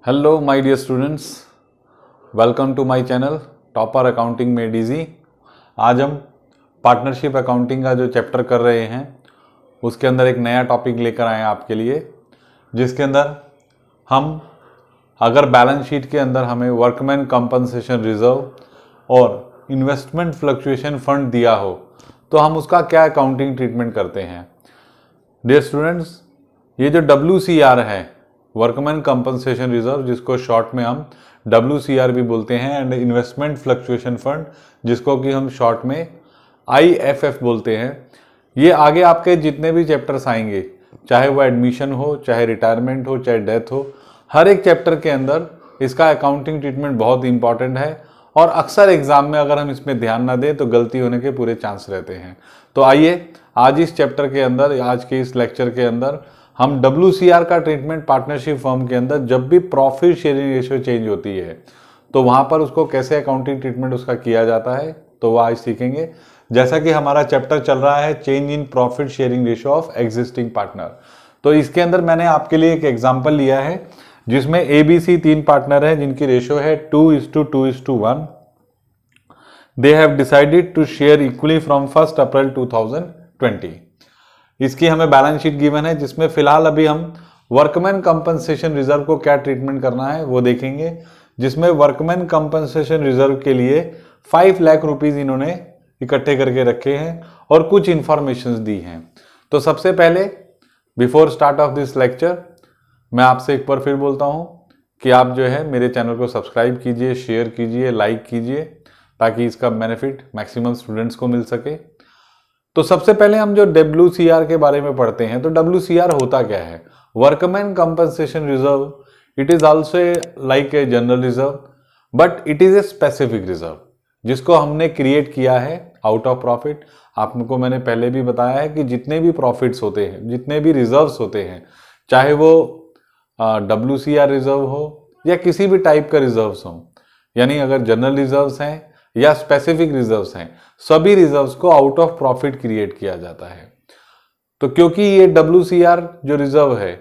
Hello my dear students, welcome to my channel topper accounting made easy. आज हम partnership accounting का जो chapter कर रहे हैं उसके अंदर एक नया टॉपिक लेकर आए हैं आपके लिए, जिसके अंदर हम अगर बैलेंस शीट के अंदर हमें वर्कमैन कंपनसेशन रिजर्व और इन्वेस्टमेंट फ्लक्चुएशन फंड दिया हो तो हम उसका क्या अकाउंटिंग ट्रीटमेंट करते हैं। डियर स्टूडेंट्स, ये जो WCR है, वर्कमैन कंपनसेशन रिजर्व, जिसको शॉर्ट में हम WCR भी बोलते हैं, एंड इन्वेस्टमेंट फ्लक्चुएशन फंड, जिसको कि हम शॉर्ट में IFF बोलते हैं, ये आगे आपके जितने भी चैप्टर्स आएंगे, चाहे वो एडमिशन हो, चाहे रिटायरमेंट हो, चाहे डेथ हो, हर एक चैप्टर के अंदर इसका अकाउंटिंग ट्रीटमेंट बहुत इंपॉर्टेंट है। और अक्सर एग्जाम में अगर हम इसमें ध्यान ना दें तो गलती होने के पूरे चांस रहते हैं। तो आइए आज इस चैप्टर के अंदर, आज के इस लेक्चर के अंदर हम WCR का ट्रीटमेंट पार्टनरशिप फर्म के अंदर जब भी प्रॉफिट शेयरिंग रेशियो चेंज होती है तो वहां पर उसको कैसे अकाउंटिंग ट्रीटमेंट उसका किया जाता है, तो वो आज सीखेंगे। जैसा कि हमारा चैप्टर चल रहा है change in profit sharing ratio of existing partner, तो इसके अंदर मैंने आपके लिए एक एग्जाम्पल लिया है जिसमें ABC 3 पार्टनर हैं जिनकी रेशियो है 2:2:1। They have decided to share equally from 1 April 2020। इसकी हमें बैलेंस शीट गिवन है, जिसमें फिलहाल अभी हम वर्कमैन कंपनसेशन रिजर्व को क्या ट्रीटमेंट करना है वो देखेंगे। जिसमें वर्कमैन कंपनसेशन रिजर्व के लिए 5 लाख रुपीज इन्होंने इकट्ठे करके रखे हैं और कुछ इंफॉर्मेशंस दी हैं। तो सबसे पहले before start of this lecture मैं आपसे एक बार फिर बोलता हूं कि आप जो है मेरे चैनल को सब्सक्राइब कीजिए, शेयर कीजिए, लाइक कीजिए, ताकि इसका बेनिफिट मैक्सिमम स्टूडेंट्स को मिल सके। तो सबसे पहले हम जो WCR के बारे में पढ़ते हैं, तो WCR होता क्या है? Workman compensation reserve, it is also like a general reserve, but it is a specific reserve जिसको हमने क्रिएट किया है आउट ऑफ प्रॉफिट। आपको मैंने पहले भी बताया है कि जितने भी प्रॉफिट्स होते हैं, जितने भी रिजर्व्स होते हैं, चाहे वो WCR रिजर्व हो या किसी भी टाइप का रिजर्व्स हो, यानी अगर जनरल रिजर्व्स हैं या स्पेसिफिक रिजर्व्स हैं, सभी रिजर्व्स को आउट ऑफ प्रॉफिट क्रिएट किया जाता है। तो क्योंकि ये WCR जो रिजर्व है,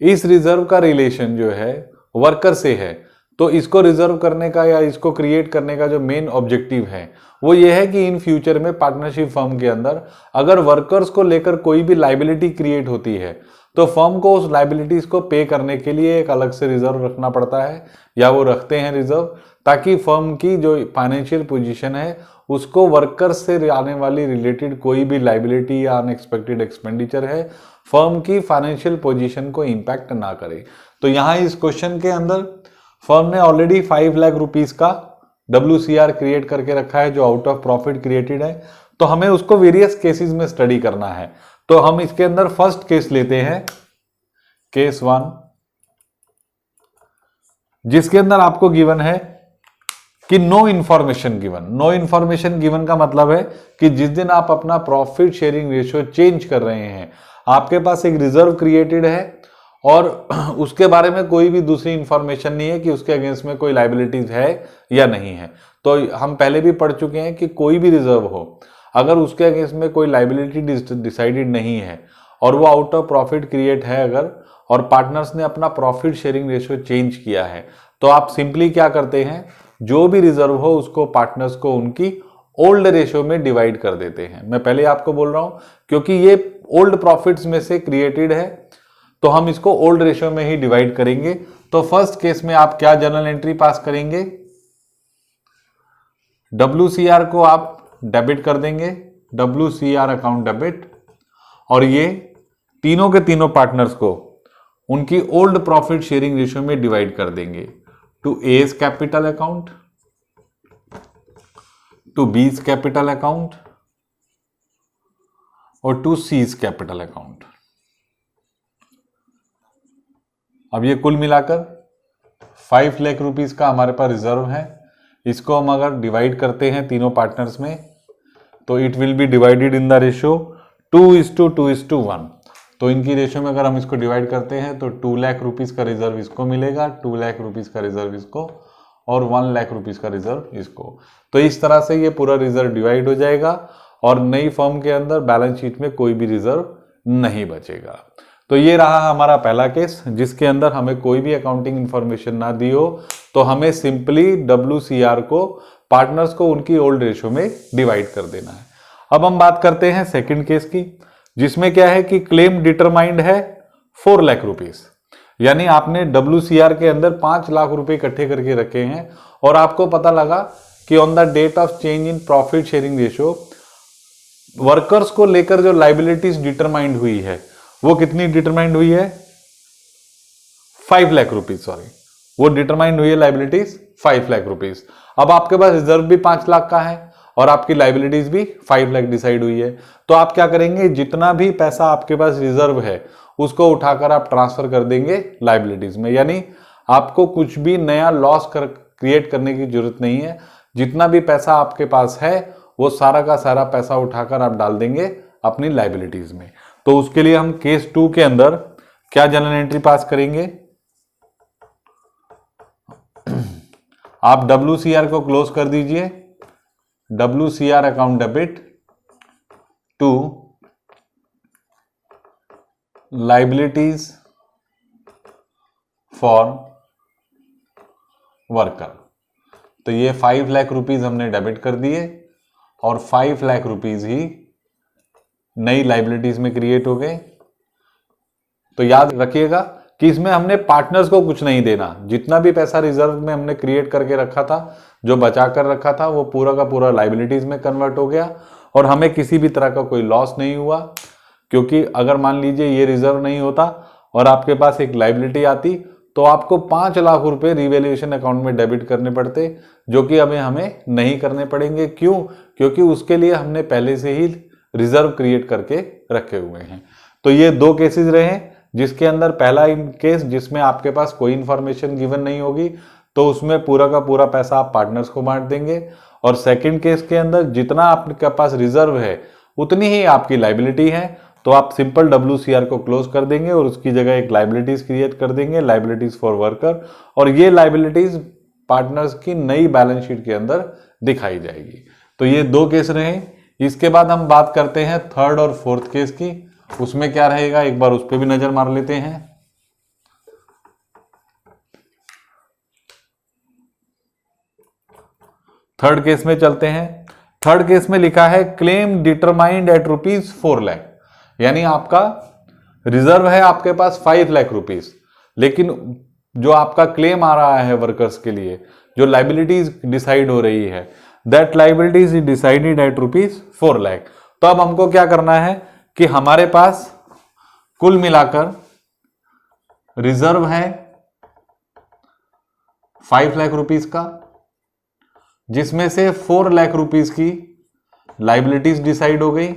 इस रिजर्व का रिलेशन जो है वर्कर से है, तो इसको रिजर्व करने का या इसको क्रिएट करने का जो मेन ऑब्जेक्टिव है वो ये है कि इन फ्यूचर में पार्टनरशिप फर्म के अंदर अगर वर्कर्स को लेकर कोई भी लाइबिलिटी क्रिएट होती है तो फर्म को उस लाइबिलिटीज को पे करने के लिए एक अलग से रिजर्व रखना पड़ता है, या वो रखते हैं रिजर्व, ताकि फर्म की जो फाइनेंशियल पोजीशन है उसको वर्कर्स से आने वाली रिलेटेड कोई भी लाइबिलिटी या अनएक्सपेक्टेड एक्सपेंडिचर है फर्म की फाइनेंशियल पोजीशन को इंपैक्ट ना करे। तो यहाँ इस क्वेश्चन के अंदर फर्म ने ऑलरेडी 5 लाख रुपीस का WCR क्रिएट करके रखा है जो आउट ऑफ प्रॉफिट क्रिएटेड है। तो हमें उसको वेरियस केसेस में स्टडी करना है। तो हम इसके अंदर फर्स्ट केस लेते हैं, केस 1, जिसके अंदर आपको गिवन है कि no information given. No information given का मतलब है कि जिस दिन आप अपना प्रॉफिट शेयरिंग रेशियो चेंज कर रहे हैं, आपके पास एक रिजर्व क्रिएटेड है और उसके बारे में कोई भी दूसरी इंफॉर्मेशन नहीं है कि उसके अगेंस्ट में कोई लाइबिलिटीज है या नहीं है। तो हम पहले भी पढ़ चुके हैं कि कोई भी रिजर्व हो, अगर उसके अगेंस्ट में कोई लाइबिलिटी डिसाइडेड नहीं है और वो आउट ऑफ प्रॉफिट क्रिएट है अगर, और पार्टनर्स ने अपना प्रॉफिट शेयरिंग रेशियो चेंज किया है, तो आप सिंपली क्या करते हैं, जो भी रिजर्व हो उसको पार्टनर्स को उनकी ओल्ड रेशियो में डिवाइड कर देते हैं। मैं पहले आपको बोल रहा हूं क्योंकि ये ओल्ड प्रॉफिट्स में से क्रिएटेड है, तो हम इसको ओल्ड रेशियो में ही डिवाइड करेंगे। तो फर्स्ट केस में आप क्या जनरल एंट्री पास करेंगे, WCR को आप डेबिट कर देंगे, WCR अकाउंट डेबिट, और ये तीनों के तीनों पार्टनर्स को उनकी ओल्ड प्रॉफिट शेयरिंग रेशियो में डिवाइड कर देंगे, to A's capital account, to B's capital account और टू C's कैपिटल अकाउंट। अब ये कुल मिलाकर 5 लाख रुपीस का हमारे पास रिजर्व है। इसको हम अगर डिवाइड करते हैं तीनों पार्टनर्स में तो it will be divided in the ratio 2:2:1। तो इनकी रेशियो में अगर हम इसको डिवाइड करते हैं तो 2 लाख रुपीस का रिजर्व इसको मिलेगा, 2 लाख रुपीस का रिजर्व इसको, और 1 लाख रुपीस का रिजर्व इसको। तो इस तरह से ये पूरा रिजर्व डिवाइड हो जाएगा और नई फर्म के अंदर बैलेंस शीट में कोई भी रिजर्व नहीं बचेगा। तो ये रहा हमारा पहला केस, जिसके अंदर हमें कोई भी अकाउंटिंग इंफॉर्मेशन ना दी हो, तो हमें सिंपली WCR को पार्टनर्स को उनकी ओल्ड रेशो में डिवाइड कर देना है। अब हम बात करते हैं सेकंड केस की, जिसमें क्या है कि क्लेम डिटरमाइंड है 4 लाख रुपीस, यानी आपने WCR के अंदर 5 लाख रुपए इकट्ठे करके रखे हैं और आपको पता लगा कि on the date of change in profit sharing ratio workers को लेकर जो लाइबिलिटीज डिटरमाइंड हुई है वो कितनी डिटरमाइंड हुई है, 5 लाख रुपीज, सॉरी, वो डिटरमाइंड हुई है लाइबिलिटीज 5 लाख रुपीज। अब आपके पास रिजर्व भी 5 लाख का है और आपकी लाइबिलिटीज भी 5 लाख डिसाइड हुई है, तो आप क्या करेंगे, जितना भी पैसा आपके पास रिजर्व है उसको उठाकर आप ट्रांसफर कर देंगे लाइबिलिटीज में, यानी आपको कुछ भी नया लॉस क्रिएट करने की जरूरत नहीं है। जितना भी पैसा आपके पास है वो सारा का सारा पैसा उठाकर आप डाल देंगे अपनी लाइबिलिटीज में। तो उसके लिए हम केस 2 के अंदर क्या जनरल एंट्री पास करेंगे, आप WCR को क्लोज कर दीजिए, WCR account debit to liabilities for worker. तो ये 5 लाख रुपीज हमने डेबिट कर दिए और 5 लाख रुपीज ही नई लाइबिलिटीज में क्रिएट हो गए। तो याद रखिएगा कि इसमें हमने पार्टनर्स को कुछ नहीं देना, जितना भी पैसा रिजर्व में हमने क्रिएट करके रखा था, जो बचा कर रखा था, वो पूरा का पूरा लाइबिलिटीज में कन्वर्ट हो गया और हमें किसी भी तरह का कोई लॉस नहीं हुआ। क्योंकि अगर मान लीजिए ये रिजर्व नहीं होता और आपके पास एक लाइबिलिटी आती तो आपको 5 लाख रुपए रिवैल्यूएशन अकाउंट में डेबिट करने पड़ते, जो कि हमें नहीं करने पड़ेंगे। क्यों? क्योंकि उसके लिए हमने पहले से ही रिजर्व क्रिएट करके रखे हुए हैं। तो ये 2 केसेस रहे, जिसके अंदर पहला केस जिसमें आपके पास कोई इंफॉर्मेशन गिवन नहीं होगी तो उसमें पूरा का पूरा पैसा आप पार्टनर्स को बांट देंगे, और सेकंड केस के अंदर जितना आपके पास रिजर्व है उतनी ही आपकी लाइबिलिटी है, तो आप सिंपल WCR को क्लोज कर देंगे और उसकी जगह एक लाइबिलिटीज क्रिएट कर देंगे, लाइबिलिटीज फॉर वर्कर, और ये लाइबिलिटीज पार्टनर्स की नई बैलेंस शीट के अंदर दिखाई जाएगी। तो ये 2 केस रहे। इसके बाद हम बात करते हैं थर्ड और फोर्थ केस की, उसमें क्या रहेगा एक बार उस पर भी नजर मार लेते हैं। थर्ड केस में चलते हैं। थर्ड केस में लिखा है क्लेम डिटरमाइंड एट ₹4 लाख, यानी आपका रिजर्व है आपके पास 5 लाख रुपीस, लेकिन जो आपका क्लेम आ रहा है वर्कर्स के लिए, जो लाइबिलिटीज डिसाइड हो रही है, that liabilities is decided at ₹4 lakh. तो अब हमको क्या करना है कि हमारे पास कुल मिलाकर रिजर्व है 5 लाख रुपीस का, जिसमें से 4 लाख रुपीस की लाइबिलिटीज डिसाइड हो गई।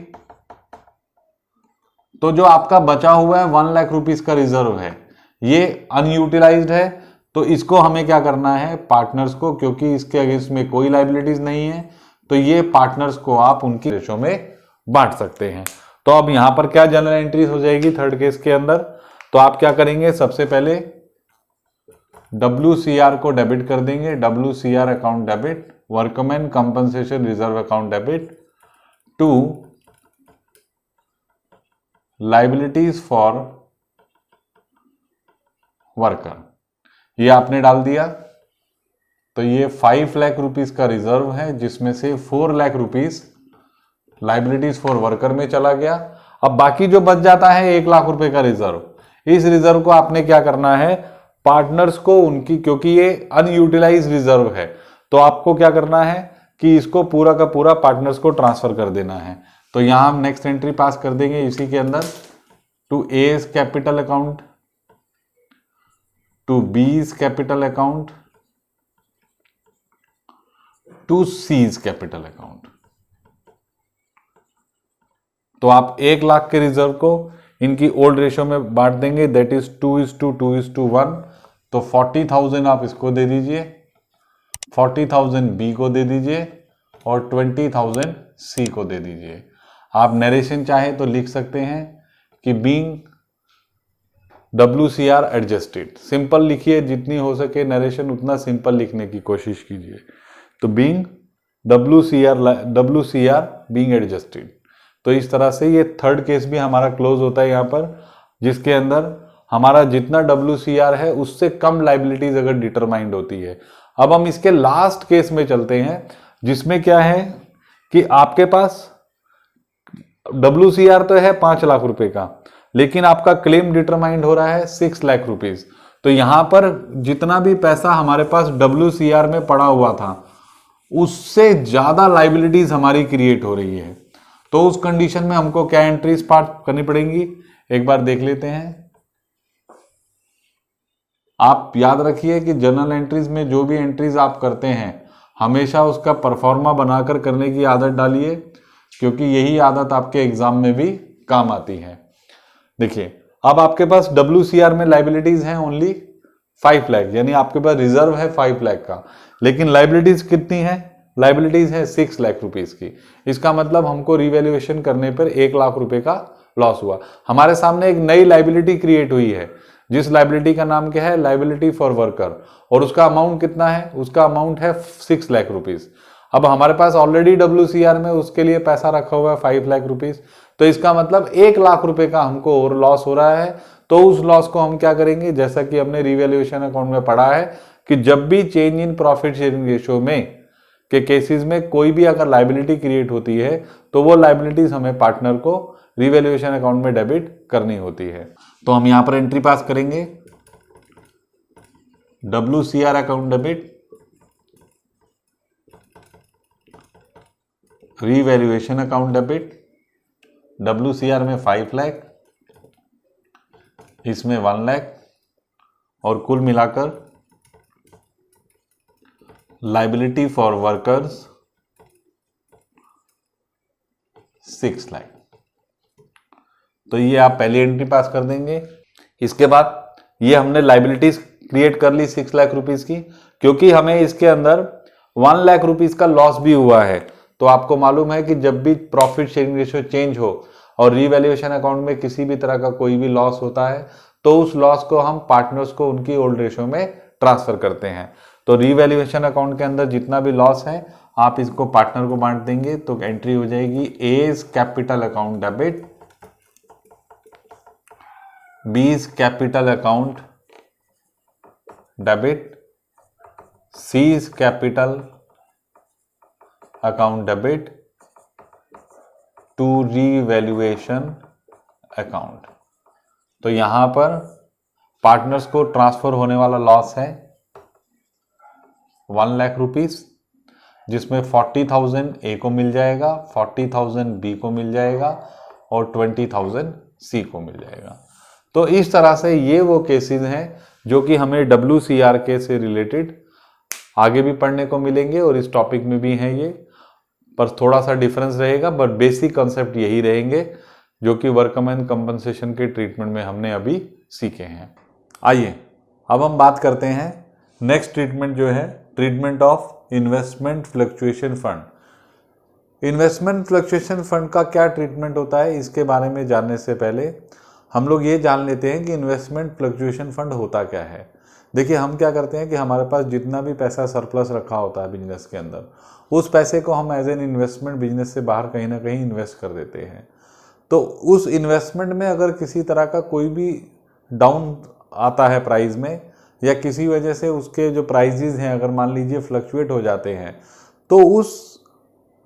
तो जो आपका बचा हुआ है 1 लाख रुपीस का रिजर्व है, ये अनयूटिलाइज्ड है, तो इसको हमें क्या करना है, पार्टनर्स को, क्योंकि इसके अगेंस्ट में कोई लाइबिलिटीज नहीं है, तो ये पार्टनर्स को आप उनकी रेशो में बांट सकते हैं। तो अब यहां पर क्या जनरल एंट्रीज हो जाएगी थर्ड केस के अंदर, तो आप क्या करेंगे, सबसे पहले WCR को डेबिट कर देंगे, WCR account debit, workman compensation reserve account debit to liabilities for worker, ये आपने डाल दिया। तो ये 5 लाख रुपीस का रिजर्व है, जिसमें से 4 lakh rupees liabilities for worker में चला गया। अब बाकी जो बच जाता है 1 लाख रुपए का रिजर्व, इस रिजर्व को आपने क्या करना है, पार्टनर्स को उनकी, क्योंकि ये अनयूटिलाइज रिजर्व है, तो आपको क्या करना है कि इसको पूरा का पूरा पार्टनर्स को ट्रांसफर कर देना है। तो यहां हम नेक्स्ट एंट्री पास कर देंगे इसी के अंदर, to A's capital account, to B's capital account, to C's capital account. तो आप 1 लाख के रिजर्व को इनकी ओल्ड रेशियो में बांट देंगे, दैट इज 2:2:1। तो 40,000 आप इसको दे दीजिए, 40,000 बी को दे दीजिए और 20,000 सी को दे दीजिए। आप नरेशन चाहे तो लिख सकते हैं कि बीइंग WCR एडजस्टेड, सिंपल लिखिए, जितनी हो सके नरेशन उतना सिंपल लिखने की कोशिश कीजिए। तो बीइंग WCR बीइंग एडजस्टेड। तो इस तरह से ये थर्ड केस भी हमारा क्लोज होता है। यहां पर जिसके अंदर हमारा जितना WCR है उससे कम लाइबिलिटीज अगर डिटरमाइंड होती है। अब हम इसके लास्ट केस में चलते हैं, जिसमें क्या है कि आपके पास WCR तो है 5 लाख रुपए का, लेकिन आपका क्लेम डिटरमाइंड हो रहा है 6 लाख रुपीज। तो यहां पर जितना भी पैसा हमारे पास WCR में पड़ा हुआ था उससे ज्यादा लाइबिलिटीज हमारी क्रिएट हो रही है। तो उस कंडीशन में हमको क्या एंट्रीज पार्ट करनी पड़ेंगी, एक बार देख लेते हैं। आप याद रखिए कि जर्नल एंट्रीज में जो भी एंट्रीज आप करते हैं हमेशा उसका परफॉर्मा बनाकर करने की आदत डालिए, क्योंकि यही आदत आपके एग्जाम में भी काम आती है। देखिए, अब आपके पास WCR में लाइबिलिटीज हैं ओनली 5 लाख, यानी आपके पास रिजर्व है 5 लाख का, लेकिन लाइबिलिटीज कितनी है, लाइबिलिटीज है 6 लाख रुपीस की। इसका मतलब हमको रिवैल्यूएशन करने पर 1 लाख रुपए का लॉस हुआ। हमारे सामने एक नई लाइबिलिटी क्रिएट हुई है, जिस लाइबिलिटी का नाम क्या है, लाइबिलिटी फॉर वर्कर, और उसका अमाउंट कितना है, उसका अमाउंट है 6 लाख रुपीस। अब हमारे पास ऑलरेडी WCR में उसके लिए पैसा रखा हुआ है 5 लाख रुपीस, तो इसका मतलब 1 लाख रुपए का हमको और लॉस हो रहा है। तो उस लॉस को हम क्या करेंगे, जैसा कि हमने रिवैल्यूएशन अकाउंट में पढ़ा है कि जब भी change in profit sharing ratio में के केसेस में कोई भी अगर लाइबिलिटी क्रिएट होती है तो वो लाइबिलिटीज हमें पार्टनर को रिवैल्यूएशन अकाउंट में डेबिट करनी होती है। तो हम यहां पर एंट्री पास करेंगे, WCR account debit, revaluation account debit. WCR में 5 लाख, इसमें 1 लाख, और कुल मिलाकर लाइबिलिटी फॉर वर्कर्स 6 लाख। तो ये आप पहली एंट्री पास कर देंगे। इसके बाद ये हमने लाइबिलिटीज क्रिएट कर ली 6 लाख रुपीस की, क्योंकि हमें इसके अंदर 1 लाख रुपीस का लॉस भी हुआ है। तो आपको मालूम है कि जब भी प्रॉफिट शेयरिंग रेशियो चेंज हो और रिवैल्यूएशन अकाउंट में किसी भी तरह का कोई भी लॉस होता है तो उस लॉस को हम पार्टनर्स को उनकी ओल्ड रेशियो में ट्रांसफर करते हैं। तो रिवैल्यूएशन अकाउंट के अंदर जितना भी लॉस है आप इसको पार्टनर को बांट देंगे, तो एंट्री हो जाएगी A's capital account debit, B's capital account debit, C's capital account debit to revaluation account. तो यहां पर पार्टनर्स को ट्रांसफर होने वाला लॉस है 1 लाख रुपीस, जिसमें 40,000 ए को मिल जाएगा, 40,000 बी को मिल जाएगा और 20,000 सी को मिल जाएगा। तो इस तरह से ये वो केसेस हैं जो कि हमें WCR के से रिलेटेड आगे भी पढ़ने को मिलेंगे और इस टॉपिक में भी हैं ये, पर थोड़ा सा डिफरेंस रहेगा, बट बेसिक कंसेप्ट यही रहेंगे जो कि वर्कमैन कंपनसेशन के ट्रीटमेंट में हमने अभी सीखे हैं। आइए अब हम बात करते हैं नेक्स्ट ट्रीटमेंट जो है treatment of investment fluctuation fund. Investment fluctuation fund का क्या ट्रीटमेंट होता है, इसके बारे में जानने से पहले हम लोग ये जान लेते हैं कि इन्वेस्टमेंट फ्लक्चुएशन फंड होता क्या है। देखिए, हम क्या करते हैं कि हमारे पास जितना भी पैसा सरप्लस रखा होता है बिजनेस के अंदर, उस पैसे को हम एज एन इन्वेस्टमेंट बिजनेस से बाहर कहीं ना कहीं इन्वेस्ट कर देते हैं। तो उस इन्वेस्टमेंट में अगर किसी तरह का कोई भी डाउन आता है प्राइस में, या किसी वजह से उसके जो प्राइजेज हैं अगर मान लीजिए फ्लक्चुएट हो जाते हैं, तो उस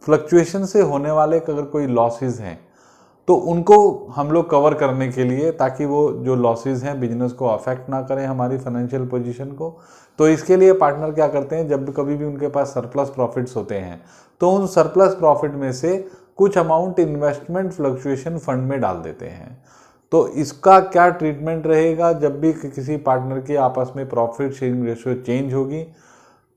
फ्लक्चुएशन से होने वाले अगर कोई लॉसेस हैं तो उनको हम लोग कवर करने के लिए, ताकि वो जो लॉसेस हैं बिजनेस को अफेक्ट ना करें हमारी फाइनेंशियल पोजीशन को, तो इसके लिए पार्टनर क्या करते हैं, जब कभी भी उनके पास सरप्लस प्रॉफिट्स होते हैं तो उन सरप्लस प्रॉफिट में से कुछ अमाउंट इन्वेस्टमेंट फ्लक्चुएशन फंड में डाल देते हैं। तो इसका क्या ट्रीटमेंट रहेगा, जब भी किसी पार्टनर की आपस में प्रॉफिट शेयरिंग रेशियो चेंज होगी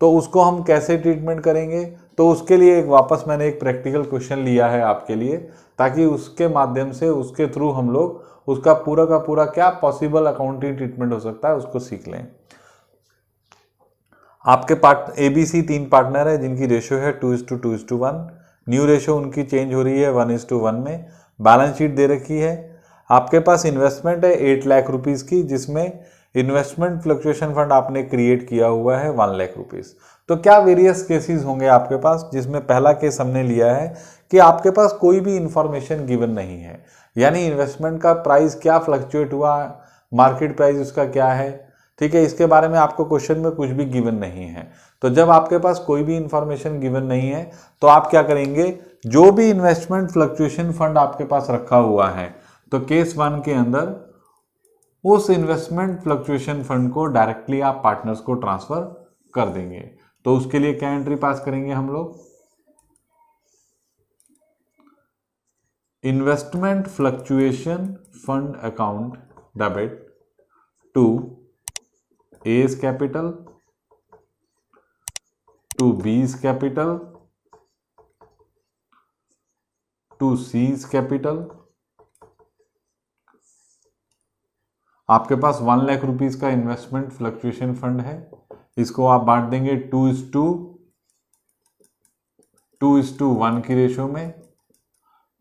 तो उसको हम कैसे ट्रीटमेंट करेंगे। तो उसके लिए एक वापस मैंने एक प्रैक्टिकल क्वेश्चन लिया है आपके लिए, ताकि उसके माध्यम से उसके थ्रू हम लोग उसका पूरा का पूरा क्या पॉसिबल अकाउंटिंग ट्रीटमेंट हो सकता है उसको सीख लें। आपके ABC 3 पार्टनर है जिनकी रेशियो है 2:2:1। न्यू रेशियो उनकी चेंज हो रही है 1:1 में। बैलेंस शीट दे रखी है। आपके पास इन्वेस्टमेंट है 8 लाख रुपीस की, जिसमें इन्वेस्टमेंट फ्लक्चुएशन फंड आपने क्रिएट किया हुआ है 1 लाख रुपीस। तो क्या वेरियस केसेस होंगे आपके पास, जिसमें पहला केस हमने लिया है कि आपके पास कोई भी इंफॉर्मेशन गिवन नहीं है, यानी इन्वेस्टमेंट का प्राइस क्या फ्लक्चुएट हुआ, मार्केट प्राइस उसका क्या है, ठीक है, इसके बारे में आपको क्वेश्चन में कुछ भी गिवन नहीं है। तो जब आपके पास कोई भी इंफॉर्मेशन गिवन नहीं है तो आप क्या करेंगे, जो भी इन्वेस्टमेंट फ्लक्चुएशन फंड आपके पास रखा हुआ है तो केस 1 के अंदर उस इन्वेस्टमेंट फ्लक्चुएशन फंड को डायरेक्टली आप पार्टनर्स को ट्रांसफर कर देंगे। तो उसके लिए क्या एंट्री पास करेंगे हम लोग, investment fluctuation fund account debit to A's capital to B's capital to C's capital. आपके पास 1 लाख रुपीज का इन्वेस्टमेंट फ्लक्चुएशन फंड है, इसको आप बांट देंगे 2:1 की रेशो में।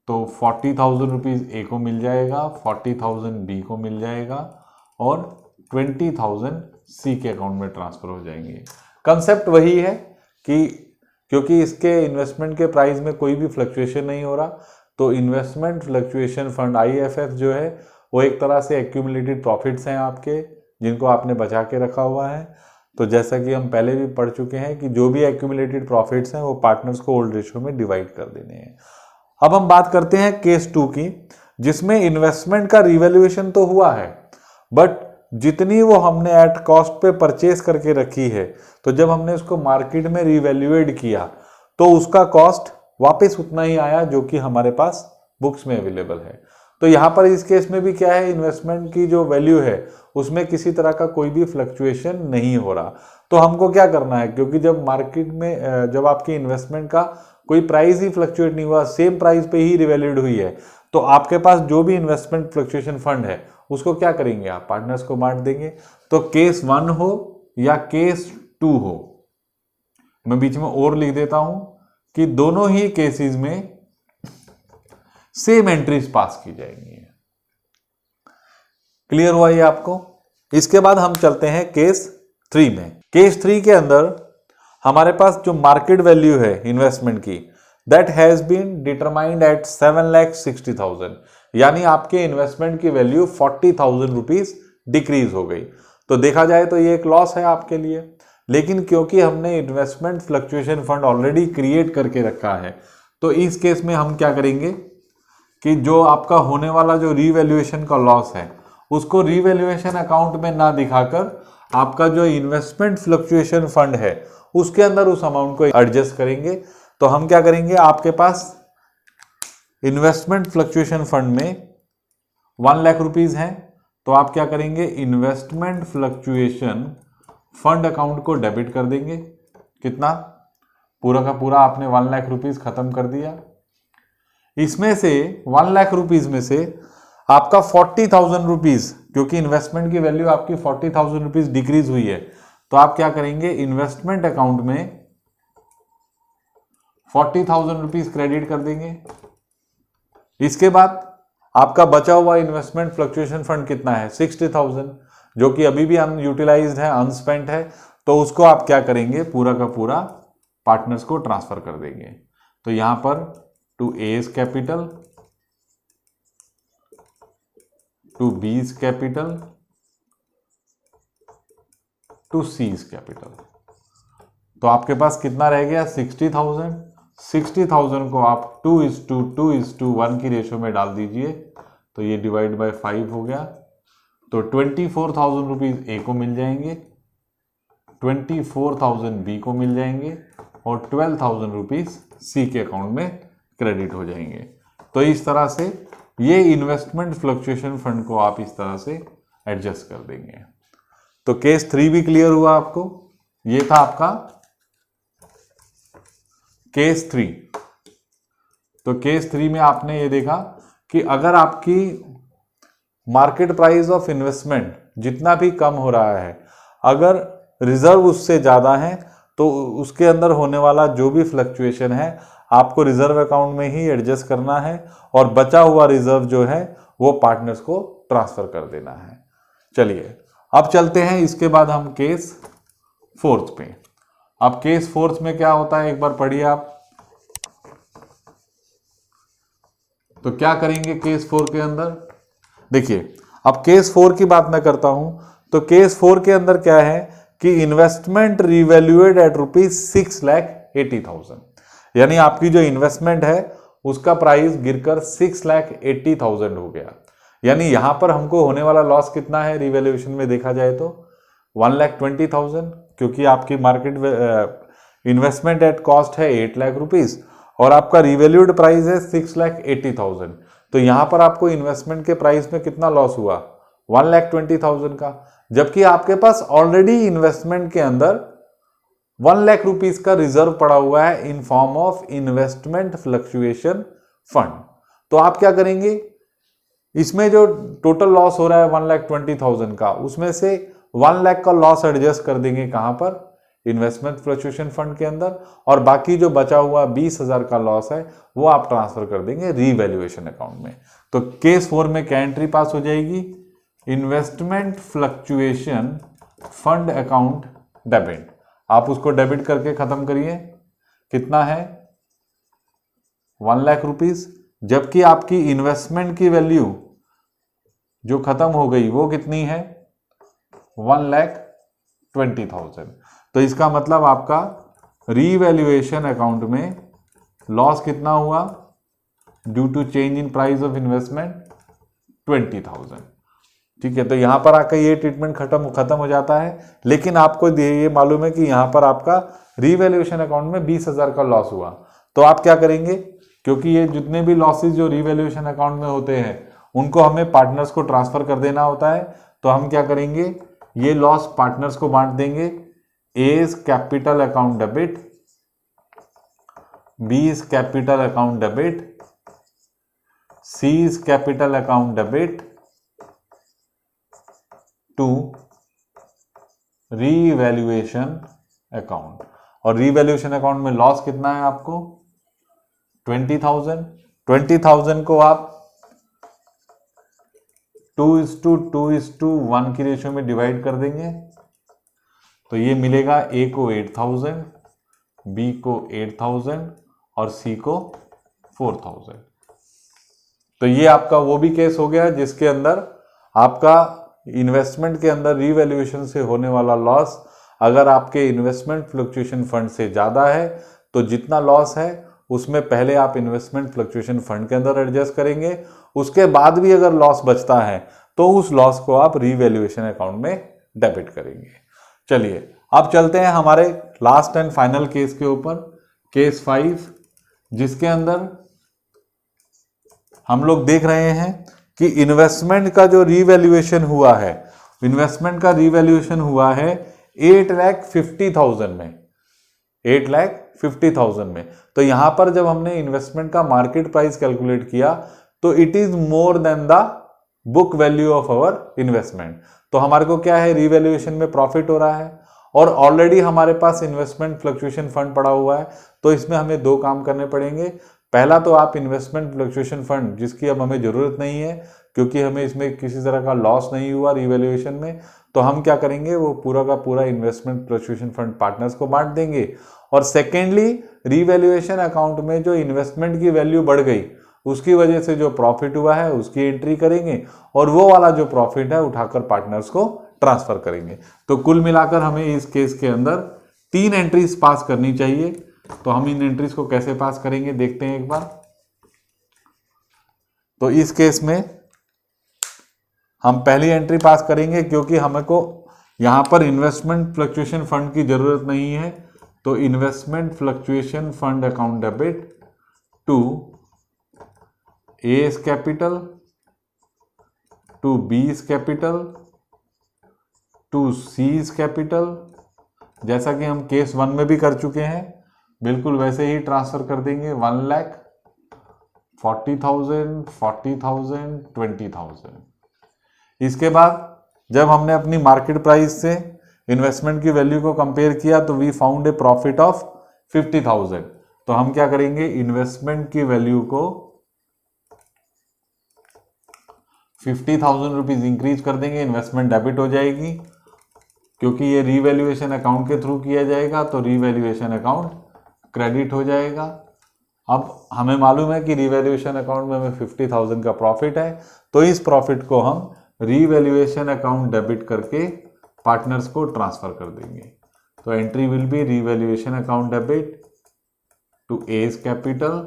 तो 40,000 रुपीज ए को मिल जाएगा, 40,000 बी को मिल जाएगा और 20,000 सी के अकाउंट में ट्रांसफर हो जाएंगे। कंसेप्ट वही है कि क्योंकि इसके इन्वेस्टमेंट के प्राइस में कोई भी फ्लक्चुएशन नहीं हो रहा, तो इन्वेस्टमेंट फ्लक्चुएशन फंड IFF जो है वो एक तरह से एक्यूमुलेटेड प्रॉफिट्स हैं आपके, जिनको आपने बचा के रखा हुआ है। तो जैसा कि हम पहले भी पढ़ चुके हैं कि जो भी एक्यूमुलेटेड प्रॉफिट्स हैं वो पार्टनर्स को ओल्ड रेशियो में डिवाइड कर देने हैं। अब हम बात करते हैं केस 2 की, जिसमें इन्वेस्टमेंट का रिवैल्यूएशन तो हुआ है, बट जितनी वो हमने एट कॉस्ट पे परचेज करके रखी है, तो जब हमने उसको मार्केट में रिवैल्यूएट किया तो उसका कॉस्ट वापस उतना ही आया जो कि हमारे पास बुक्स में अवेलेबल है। तो यहाँ पर इस केस में भी क्या है, इन्वेस्टमेंट की जो वैल्यू है उसमें किसी तरह का कोई भी फ्लक्चुएशन नहीं हो रहा। तो हमको क्या करना है, क्योंकि जब मार्केट में जब आपकी इन्वेस्टमेंट का कोई प्राइस ही फ्लक्चुएट नहीं हुआ, सेम प्राइस पे ही रिवैल्यूड हुई है, तो आपके पास जो भी इन्वेस्टमेंट फ्लक्चुएशन फंड है उसको क्या करेंगे, आप पार्टनर्स को बांट देंगे। तो केस 1 हो या केस 2 हो, मैं बीच में और लिख देता हूं कि दोनों ही केसेस में सेम एंट्रीज पास की जाएंगी। क्लियर हुआ ये आपको। इसके बाद हम चलते हैं केस 3 में। केस 3 के अंदर हमारे पास जो मार्केट वैल्यू है इन्वेस्टमेंट की, that has been determined at 7,60,000, यानी आपके इन्वेस्टमेंट की वैल्यू 40,000 रुपीज डिक्रीज हो गई। तो देखा जाए तो ये एक लॉस है आपके लिए, लेकिन क्योंकि हमने investment fluctuation fund already create करके रखा है, तो इस केस में हम क्या करेंगे कि जो आपका होने वाला जो रीवैल्यूएशन का लॉस है उसको रीवैल्यूएशन अकाउंट में ना दिखाकर आपका जो इन्वेस्टमेंट फ्लक्चुएशन फंड है उसके अंदर उस अमाउंट को एडजस्ट करेंगे। तो हम क्या करेंगे, आपके पास इन्वेस्टमेंट फ्लक्चुएशन फंड में 1 लाख रुपीज हैं, तो आप क्या करेंगे, इन्वेस्टमेंट फ्लक्चुएशन फंड अकाउंट को डेबिट कर देंगे। कितना, पूरा का पूरा आपने 1 लाख रुपीज खत्म कर दिया। इसमें से 1 लाख रुपीज में से आपका 40,000 रुपीज, क्योंकि इन्वेस्टमेंट की वैल्यू आपकी 40,000 रुपीज डिक्रीज हुई है, तो आप क्या करेंगे, इन्वेस्टमेंट अकाउंट में 40,000 रुपीज क्रेडिट कर देंगे। इसके बाद आपका बचा हुआ इन्वेस्टमेंट फ्लक्चुएशन फंड कितना है, 60,000, जो कि अभी भी अनयूटिलाइज्ड है, अनस्पेंट है, तो उसको आप क्या करेंगे, पूरा का पूरा पार्टनर्स को ट्रांसफर कर देंगे। तो यहां पर to A's capital to B's capital to C's capital. तो आपके पास कितना रह गया, 60,000। 60,000 को आप 2:1 की रेशो में डाल दीजिए, तो ये डिवाइड बाय 5 हो गया। तो 24,000 रुपीज ए को मिल जाएंगे, 24,000 बी को मिल जाएंगे और 12,000 रुपीज सी के अकाउंट में क्रेडिट हो जाएंगे। तो इस तरह से ये इन्वेस्टमेंट फ्लक्चुएशन फंड को आप इस तरह से एडजस्ट कर देंगे। तो केस 3 भी क्लियर हुआ आपको। ये था आपका केस 3। तो केस 3 में आपने ये देखा कि अगर आपकी मार्केट प्राइस ऑफ इन्वेस्टमेंट जितना भी कम हो रहा है, अगर रिजर्व उससे ज़्यादा है, तो उसके अंदर होने वाला जो भी फ्लक्चुएशन है आपको रिजर्व अकाउंट में ही एडजस्ट करना है और बचा हुआ रिजर्व जो है वो पार्टनर्स को ट्रांसफर कर देना है। चलिए अब चलते हैं, इसके बाद हम केस 4 पे। अब केस 4 में क्या होता है, एक बार पढ़िए आप। तो क्या करेंगे केस 4 के अंदर? देखिए, अब केस 4 की बात मैं करता हूं, तो केस 4 के अंदर क्या है कि इन्वेस्टमेंट रिवैल्यूएड एट ₹6,80,000, यानी आपकी जो इन्वेस्टमेंट है उसका प्राइस गिरकर 6,80,000 हो गया। यानी यहां पर हमको होने वाला लॉस कितना है रिवैल्यूएशन में देखा जाए तो 1,20,000, क्योंकि आपकी मार्केट इन्वेस्टमेंट एट कॉस्ट है 8 लाख रुपीस और आपका रिवैल्यूड प्राइस है 6,80,000। तो यहां पर आपको इन्वेस्टमेंट के प्राइस में कितना लॉस हुआ? 1,20,000 का, जबकि आपके पास ऑलरेडी इन्वेस्टमेंट के अंदर 1 लाख रुपीस का रिजर्व पड़ा हुआ है in form of investment fluctuation fund. तो आप क्या करेंगे, इसमें जो टोटल लॉस हो रहा है 1,20,000 का, उसमें से 1 लाख का लॉस एडजस्ट कर देंगे कहां पर? इन्वेस्टमेंट फ्लक्चुएशन फंड के अंदर, और बाकी जो बचा हुआ 20,000 का लॉस है वो आप ट्रांसफर कर देंगे रीवैल्यूएशन अकाउंट में। तो केस 4 में क्या एंट्री पास हो जाएगी? Investment fluctuation fund account debit. आप उसको डेबिट करके खत्म करिए, कितना है? 1 लाख रुपीस, जबकि आपकी इन्वेस्टमेंट की वैल्यू जो खत्म हो गई वो कितनी है? 1,20,000। तो इसका मतलब आपका रीवैल्यूएशन अकाउंट में लॉस कितना हुआ due to change in price of investment? 20,000। ठीक है, तो यहां पर आकर ये ट्रीटमेंट खत्म हो जाता है। लेकिन आपको ये मालूम है कि यहां पर आपका रीवैल्यूएशन अकाउंट में 20,000 का लॉस हुआ, तो आप क्या करेंगे? क्योंकि ये जितने भी लॉसेस जो रीवैल्यूएशन अकाउंट में होते हैं उनको हमें पार्टनर्स को ट्रांसफर कर देना होता है। तो हम क्या करेंगे, ये लॉस पार्टनर्स को बांट देंगे। A is capital account debit, B is capital account debit, C is capital account debit to revaluation account. और रीवैल्यूएशन अकाउंट में लॉस कितना है आपको? 20,000। 20,000 को आप 2:2:1 की रेशियो में डिवाइड कर देंगे, तो ये मिलेगा ए को 8,000, बी को 8,000 और सी को 4,000। तो ये आपका वो भी केस हो गया जिसके अंदर आपका इन्वेस्टमेंट के अंदर रीवैल्यूएशन से होने वाला लॉस अगर आपके इन्वेस्टमेंट फ्लक्चुएशन फंड से ज़्यादा है तो जितना लॉस है उसमें पहले आप इन्वेस्टमेंट फ्लक्चुएशन फंड के अंदर एडजस्ट करेंगे, उसके बाद भी अगर लॉस बचता है तो उस लॉस को आप रीवैल्यूएशन अकाउंट में डेबिट करेंगे। चलिए अब चलते हैं हमारे लास्ट एंड फाइनल केस के ऊपर, केस 5, जिसके अंदर हम लोग देख रहे हैं कि इन्वेस्टमेंट का जो रीवैल्यूएशन हुआ है, इन्वेस्टमेंट का रीवैल्यूएशन हुआ है 8,50,000 में, 8,50,000 में। तो यहां पर जब हमने इन्वेस्टमेंट का मार्केट प्राइस कैलकुलेट किया तो it is more than the book value of our investment. तो हमारे को क्या है, रीवैल्यूएशन में प्रॉफिट हो रहा है और ऑलरेडी हमारे पास इन्वेस्टमेंट फ्लक्चुएशन फंड पड़ा हुआ है। तो इसमें हमें दो काम करने पड़ेंगे। पहला तो आप इन्वेस्टमेंट फ्लक्चुएशन फंड जिसकी अब हमें जरूरत नहीं है क्योंकि हमें इसमें किसी तरह का लॉस नहीं हुआ रीवैल्यूएशन में, तो हम क्या करेंगे, वो पूरा का पूरा इन्वेस्टमेंट फ्लक्चुएशन फंड पार्टनर्स को बांट देंगे। और सेकेंडली रीवैल्यूएशन अकाउंट में जो इन्वेस्टमेंट की वैल्यू बढ़ गई उसकी वजह से जो प्रॉफिट हुआ है उसकी एंट्री करेंगे और वो वाला जो प्रॉफिट है उठाकर पार्टनर्स को ट्रांसफर करेंगे। तो कुल मिलाकर हमें इस केस के अंदर 3 एंट्रीज पास करनी चाहिए। तो हम इन एंट्रीज को कैसे पास करेंगे देखते हैं एक बार। तो इस केस में हम पहली एंट्री पास करेंगे क्योंकि हमको यहां पर इन्वेस्टमेंट फ्लक्चुएशन फंड की जरूरत नहीं है। तो investment fluctuation fund account debit to A is capital, to B is capital, to C is capital, जैसा कि हम केस 1 में भी कर चुके हैं बिल्कुल वैसे ही ट्रांसफर कर देंगे। 1,40,000, 40,000, 20,000। इसके बाद जब हमने अपनी मार्केट प्राइस से इन्वेस्टमेंट की वैल्यू को कंपेयर किया तो we found a profit of 50,000। तो हम क्या करेंगे, इन्वेस्टमेंट की वैल्यू को 50,000 रुपीज इंक्रीज कर देंगे, इन्वेस्टमेंट डेबिट हो जाएगी क्योंकि ये रीवैल्यूएशन अकाउंट के थ्रू किया जाएगा। तो रीवैल्यूएशन अकाउंट क्रेडिट हो जाएगा अब हमें मालूम है कि रीवैल्यूएशन अकाउंट में हमें 50,000 का प्रॉफिट है, तो इस प्रॉफिट को हम रीवैल्यूएशन अकाउंट डेबिट करके पार्टनर्स को ट्रांसफर कर देंगे। तो entry will be revaluation account debit to A's capital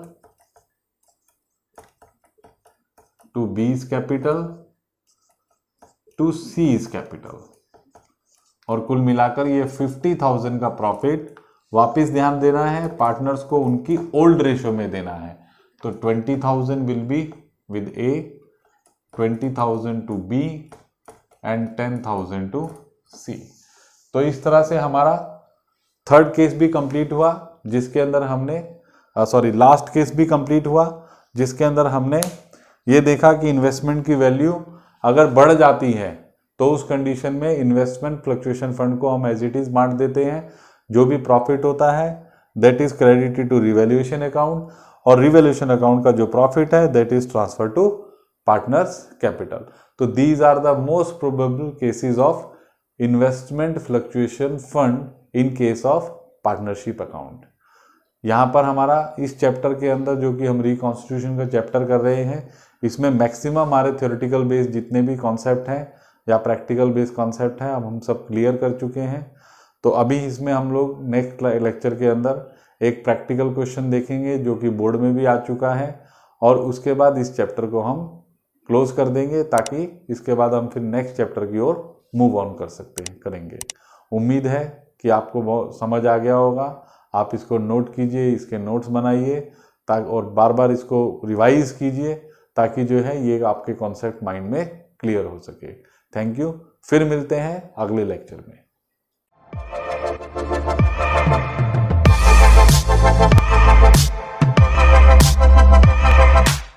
to B's capital to C's capital, और कुल मिलाकर ये 50,000 का प्रॉफिट वापस ध्यान देना है पार्टनर्स को, उनकी ओल्ड रेशियो में देना है। तो 20,000 will be with A, 20,000 to B and 10,000 to C। तो इस तरह से हमारा थर्ड केस भी कंप्लीट हुआ, जिसके अंदर हमने लास्ट केस भी कंप्लीट हुआ, जिसके अंदर हमने ये देखा कि इन्वेस्टमेंट की वैल्यू अगर बढ़ जाती है तो उस कंडीशन में इन्वेस्टमेंट फ्लक्चुएशन फंड को हम एज इट इज बांट देते हैं। जो भी प्रॉफिट होता है that is credited to revaluation account, और रिवैल्यूएशन अकाउंट का जो प्रॉफिट है that is transfer to partners capital. तो these are the most probable cases of investment fluctuation fund in case of partnership account. यहाँ पर हमारा इस चैप्टर के अंदर जो कि हम रिकॉन्स्टिट्यूशन का चैप्टर कर रहे हैं, इसमें मैक्सिमम हमारे थ्योरेटिकल बेस जितने भी कॉन्सेप्ट हैं या प्रैक्टिकल बेस कॉन्सेप्ट हैं अब हम सब क्लियर कर चुके हैं। तो अभी इसमें हम लोग नेक्स्ट लेक्चर के अंदर एक प्रैक्टिकल क्वेश्चन देखेंगे जो कि बोर्ड में भी आ चुका है, और उसके बाद इस चैप्टर को हम क्लोज कर देंगे ताकि इसके बाद हम फिर नेक्स्ट चैप्टर की ओर मूव ऑन करेंगे। उम्मीद है कि आपको बहुत समझ आ गया होगा। आप इसको नोट कीजिए, इसके नोट्स बनाइए ताकि, और बार बार इसको रिवाइज कीजिए ताकि जो है ये आपके कॉन्सेप्ट माइंड में क्लियर हो सके। Thank you. फिर मिलते हैं अगले लेक्चर में।